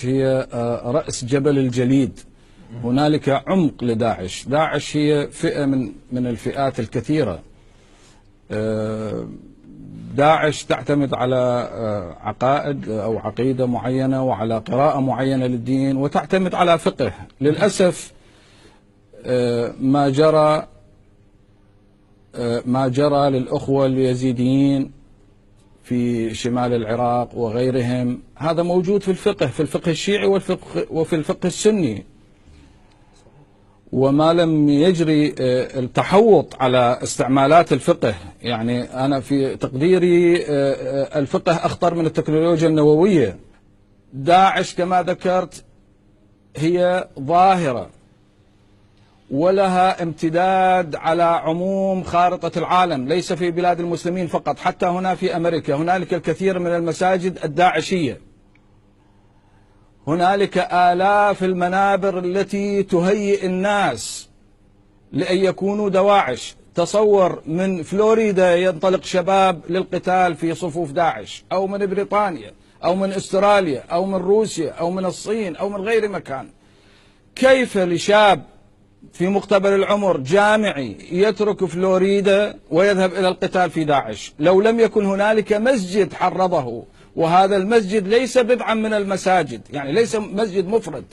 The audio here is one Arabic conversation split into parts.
هي رأس جبل الجليد. هنالك عمق لداعش. داعش هي فئة من الفئات الكثيرة. داعش تعتمد على عقائد أو عقيدة معينة وعلى قراءة معينة للدين، وتعتمد على فقه. للأسف ما جرى للأخوة اليزيديين في شمال العراق وغيرهم، هذا موجود في الفقه الشيعي وفي الفقه السني. وما لم يجري التحوط على استعمالات الفقه، يعني أنا في تقديري الفقه أخطر من التكنولوجيا النووية. داعش كما ذكرت هي ظاهرة ولها امتداد على عموم خارطة العالم، ليس في بلاد المسلمين فقط، حتى هنا في أمريكا هنالك الكثير من المساجد الداعشية، هنالك آلاف المنابر التي تهيئ الناس لأن يكونوا دواعش. تصور من فلوريدا ينطلق شباب للقتال في صفوف داعش، أو من بريطانيا أو من أستراليا أو من روسيا أو من الصين أو من غير مكان. كيف لشاب في مقتبل العمر جامعي يترك فلوريدا ويذهب إلى القتال في داعش لو لم يكن هنالك مسجد حرضه؟ وهذا المسجد ليس بضعا من المساجد، يعني ليس مسجد مفرد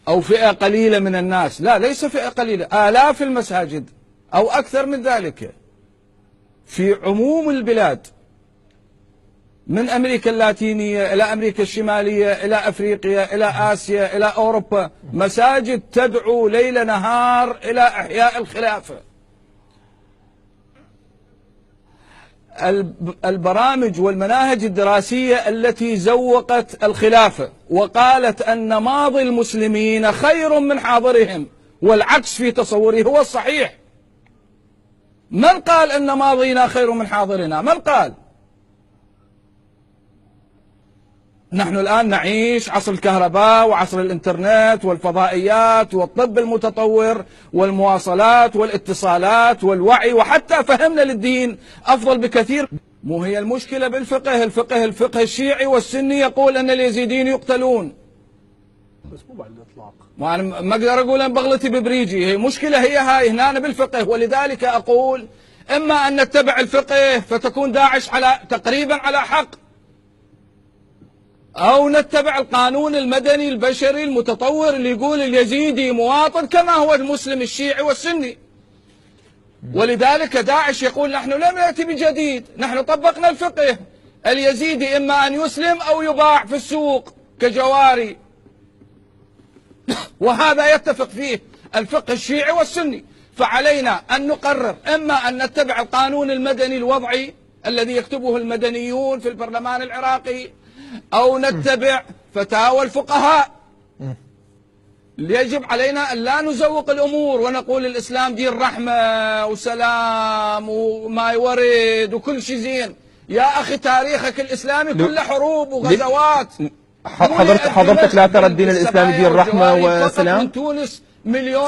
أو فئة قليلة من الناس، لا، ليس فئة قليلة، آلاف المساجد أو أكثر من ذلك في عموم البلاد، من أمريكا اللاتينية إلى أمريكا الشمالية إلى أفريقيا إلى آسيا إلى أوروبا، مساجد تدعو ليل نهار إلى إحياء الخلافة. البرامج والمناهج الدراسية التي زوقت الخلافة وقالت أن ماضي المسلمين خير من حاضرهم، والعكس في تصوري هو الصحيح. من قال أن ماضينا خير من حاضرنا؟ من قال؟ نحن الآن نعيش عصر الكهرباء وعصر الإنترنت والفضائيات والطب المتطور والمواصلات والاتصالات والوعي، وحتى فهمنا للدين أفضل بكثير. مو هي المشكلة بالفقه؟ الفقه الشيعي والسني يقول أن اليزيديين يقتلون، بس مو على الإطلاق. وأنا ما أقدر أقول أن بغلتي ببريجي، هي مشكلة هي هاي هنا بالفقه. ولذلك أقول إما أن نتبع الفقه فتكون داعش تقريبا على حق، أو نتبع القانون المدني البشري المتطور اللي يقول اليزيدي مواطن كما هو المسلم الشيعي والسني. ولذلك داعش يقول نحن لم نأتي بجديد، نحن طبقنا الفقه. اليزيدي إما أن يسلم أو يباع في السوق كجواري، وهذا يتفق فيه الفقه الشيعي والسني. فعلينا أن نقرر إما أن نتبع القانون المدني الوضعي الذي يكتبه المدنيون في البرلمان العراقي، أو نتبع فتاوى الفقهاء. يجب علينا أن لا نزوق الأمور ونقول الإسلام دين رحمة وسلام وما يورد وكل شيء زين. يا أخي تاريخك الإسلامي كله حروب وغزوات. حضرتك لا ترى الدين الإسلامي دين رحمة وسلام؟ من تونس مليون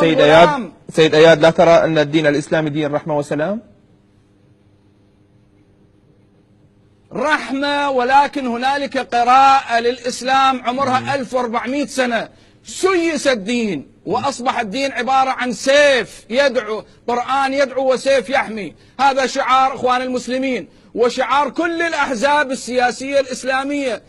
سيد أياد لا ترى أن الدين الإسلامي دين رحمة وسلام؟ رحمة، ولكن هنالك قراءة للإسلام عمرها 1400 سنة. سيس الدين وأصبح الدين عبارة عن سيف يدعو، قرآن يدعو وسيف يحمي. هذا شعار إخوان المسلمين وشعار كل الأحزاب السياسية الإسلامية.